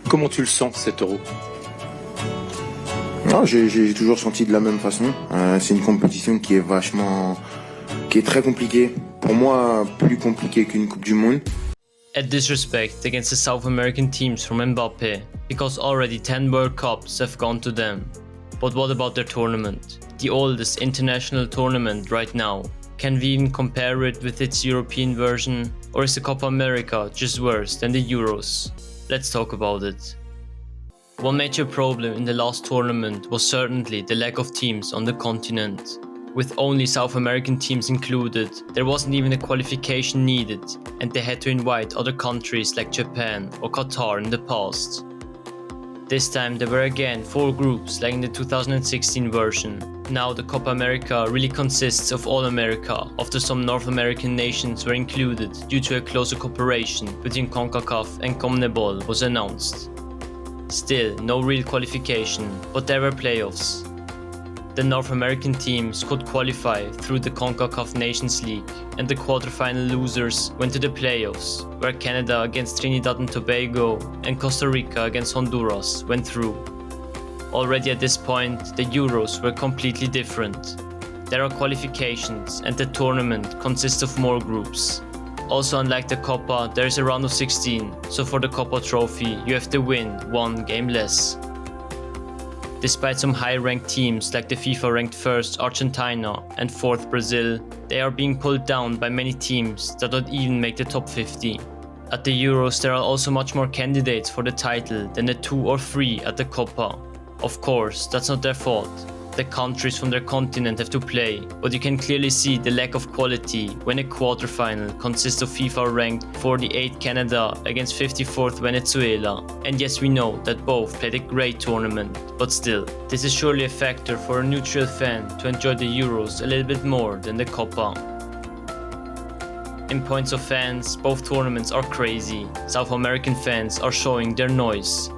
Comment tu le sens cet Euro? Non, j'ai toujours senti de la même façon. C'est une compétition qui est très compliquée. Pour moi, plus compliquée qu'une Coupe du Monde. A disrespect against the South American teams from Mbappe, because already 10 World Cups have gone to them. But what about their tournament? The oldest international tournament right now. Can we even compare it with its European version? Or is the Copa America just worse than the Euros? Let's talk about it. One major problem in the last tournament was certainly the lack of teams on the continent. With only South American teams included, there wasn't even a qualification needed, and they had to invite other countries like Japan or Qatar in the past. This time there were again 4 groups like in the 2016 version. Now the Copa America really consists of all America, after some North American nations were included due to a closer cooperation between CONCACAF and CONMEBOL was announced. Still, no real qualification, but there were playoffs. The North American teams could qualify through the CONCACAF Nations League, and the quarterfinal losers went to the playoffs, where Canada against Trinidad and Tobago and Costa Rica against Honduras went through. Already at this point, the Euros were completely different. There are qualifications, and the tournament consists of more groups. Also, unlike the Copa, there is a round of 16, so for the Copa trophy you have to win 1 game less. Despite some high-ranked teams like the FIFA-ranked 1st Argentina and 4th Brazil, they are being pulled down by many teams that don't even make the top 50. At the Euros there are also much more candidates for the title than the 2 or 3 at the Copa. Of course, that's not their fault. The countries from their continent have to play, but you can clearly see the lack of quality when a quarterfinal consists of FIFA-ranked 48 Canada against 54th Venezuela. And yes, we know that both played a great tournament, but still, this is surely a factor for a neutral fan to enjoy the Euros a little bit more than the Copa. In points of fans, both tournaments are crazy. South American fans are showing their noise.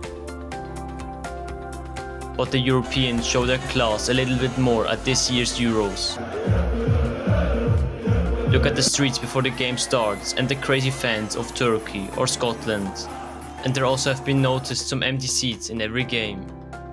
But the Europeans show their class a little bit more at this year's Euros. Look at the streets before the game starts and the crazy fans of Turkey or Scotland. And there also have been noticed some empty seats in every game.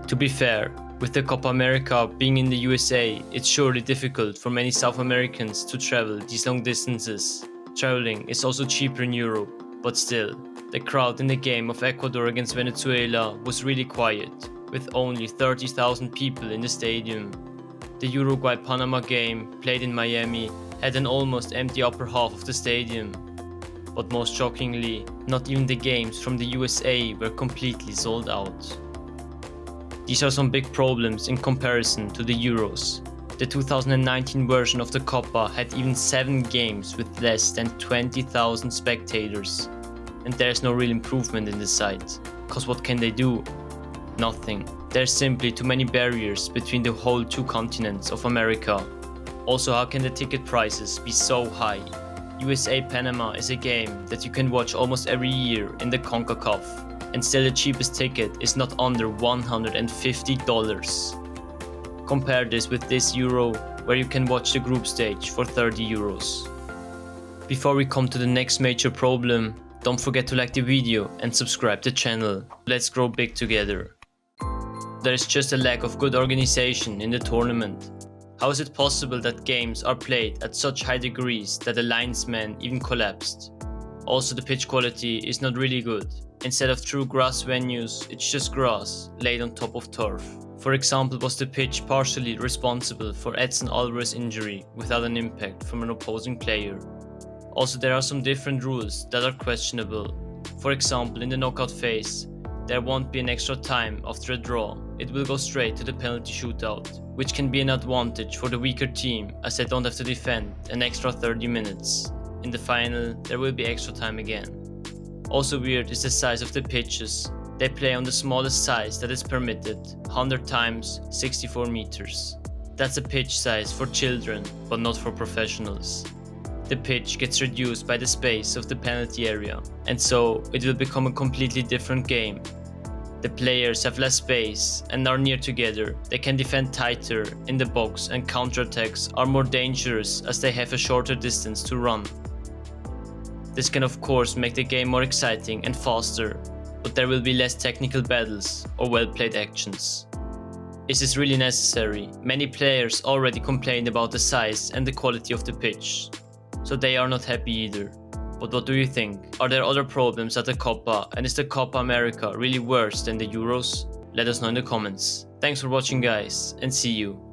To be fair, with the Copa America being in the USA, it's surely difficult for many South Americans to travel these long distances. Traveling is also cheaper in Europe, but still, the crowd in the game of Ecuador against Venezuela was really quiet, with only 30,000 people in the stadium. The Uruguay-Panama game, played in Miami, had an almost empty upper half of the stadium. But most shockingly, not even the games from the USA were completely sold out. These are some big problems in comparison to the Euros. The 2019 version of the Copa had even 7 games with less than 20,000 spectators. And there's no real improvement in the site, cause what can they do? Nothing. There's simply too many barriers between the whole 2 continents of America. Also, how can the ticket prices be so high? USA-Panama is a game that you can watch almost every year in the CONCACAF, and still the cheapest ticket is not under $150. Compare this with this Euro, where you can watch the group stage for 30 euros. Before we come to the next major problem, don't forget to like the video and subscribe the channel. Let's grow big together. There is just a lack of good organization in the tournament. How is it possible that games are played at such high degrees that the linesman even collapsed? Also, the pitch quality is not really good. Instead of true grass venues, it's just grass laid on top of turf. For example, was the pitch partially responsible for Edson Alvarez's injury without an impact from an opposing player? Also, there are some different rules that are questionable. For example, in the knockout phase, there won't be an extra time after a draw. It will go straight to the penalty shootout, which can be an advantage for the weaker team as they don't have to defend an extra 30 minutes. In the final, there will be extra time again. Also weird is the size of the pitches. They play on the smallest size that is permitted, 100 times 64 meters. That's a pitch size for children, but not for professionals. The pitch gets reduced by the space of the penalty area, and so it will become a completely different game. The players have less space and are near together. They can defend tighter in the box, and counterattacks are more dangerous as they have a shorter distance to run. This can of course make the game more exciting and faster, but there will be less technical battles or well-played actions. Is this really necessary? Many players already complained about the size and the quality of the pitch, so they are not happy either. But what do you think? Are there other problems at the Copa, and is the Copa America really worse than the Euros? Let us know in the comments. Thanks for watching guys, and see you.